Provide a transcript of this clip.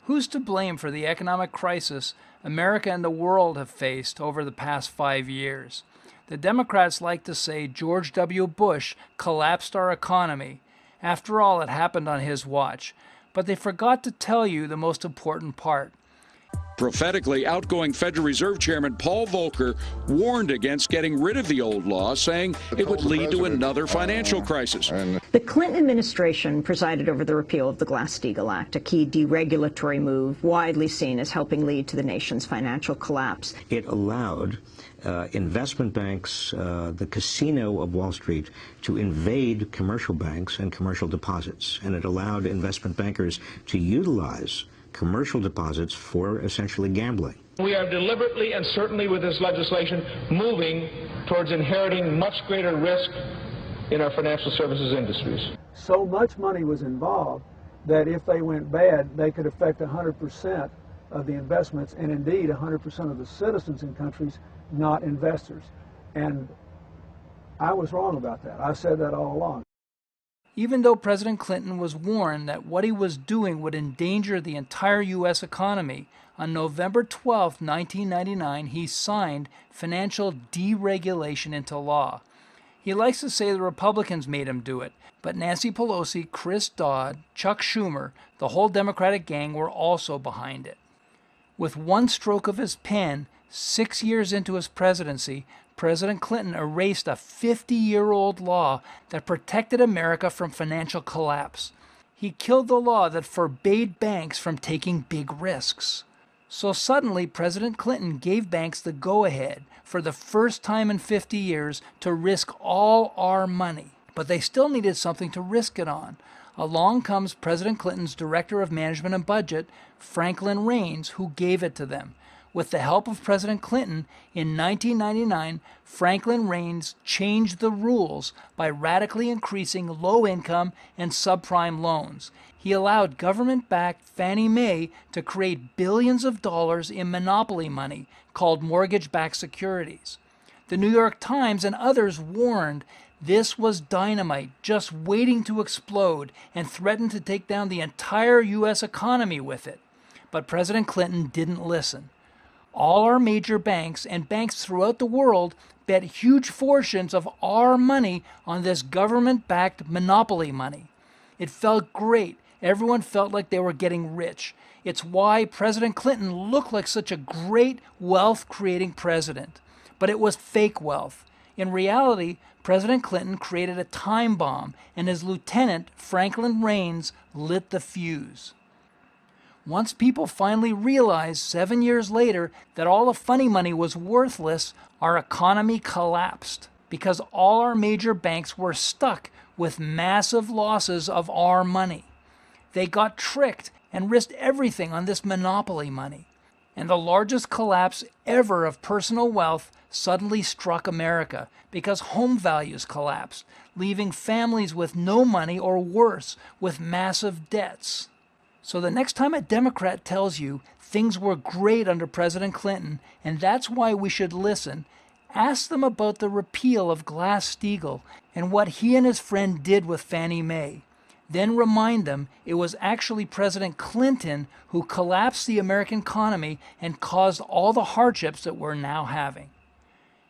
Who's to blame for the economic crisis America and the world have faced over the past 5 years? The Democrats like to say George W. Bush collapsed our economy. After all, it happened on his watch. But they forgot to tell you the most important part. Prophetically, outgoing Federal Reserve Chairman Paul Volcker warned against getting rid of the old law, saying it would lead to another financial crisis. The Clinton administration presided over the repeal of the Glass-Steagall Act, a key deregulatory move widely seen as helping lead to the nation's financial collapse. It allowed investment banks, the casino of Wall Street, to invade commercial banks and commercial deposits, and it allowed investment bankers to utilize commercial deposits for essentially gambling. We are deliberately and certainly with this legislation moving towards inheriting much greater risk in our financial services industries. So much money was involved that if they went bad, they could affect 100% of the investments and indeed 100% of the citizens in countries, not investors. And I was wrong about that. I said that all along. Even though President Clinton was warned that what he was doing would endanger the entire U.S. economy, on November 12, 1999, he signed financial deregulation into law. He likes to say the Republicans made him do it, but Nancy Pelosi, Chris Dodd, Chuck Schumer, the whole Democratic gang were also behind it. With one stroke of his pen, 6 years into his presidency, President Clinton erased a 50-year-old law that protected America from financial collapse. He killed the law that forbade banks from taking big risks. So suddenly, President Clinton gave banks the go-ahead for the first time in 50 years to risk all our money. But they still needed something to risk it on. Along comes President Clinton's Director of Management and Budget, Franklin Raines, who gave it to them. With the help of President Clinton, in 1999, Franklin Raines changed the rules by radically increasing low-income and subprime loans. He allowed government-backed Fannie Mae to create billions of dollars in monopoly money called mortgage-backed securities. The New York Times and others warned this was dynamite just waiting to explode and threatened to take down the entire U.S. economy with it. But President Clinton didn't listen. All our major banks and banks throughout the world bet huge fortunes of our money on this government-backed monopoly money. It felt great. Everyone felt like they were getting rich. It's why President Clinton looked like such a great wealth-creating president. But it was fake wealth. In reality, President Clinton created a time bomb, and his lieutenant, Franklin Raines, lit the fuse. Once people finally realized 7 years later that all the funny money was worthless, our economy collapsed because all our major banks were stuck with massive losses of our money. They got tricked and risked everything on this monopoly money. And the largest collapse ever of personal wealth suddenly struck America because home values collapsed, leaving families with no money or worse, with massive debts. So the next time a Democrat tells you things were great under President Clinton, and that's why we should listen, ask them about the repeal of Glass-Steagall and what he and his friend did with Fannie Mae. Then remind them it was actually President Clinton who collapsed the American economy and caused all the hardships that we're now having.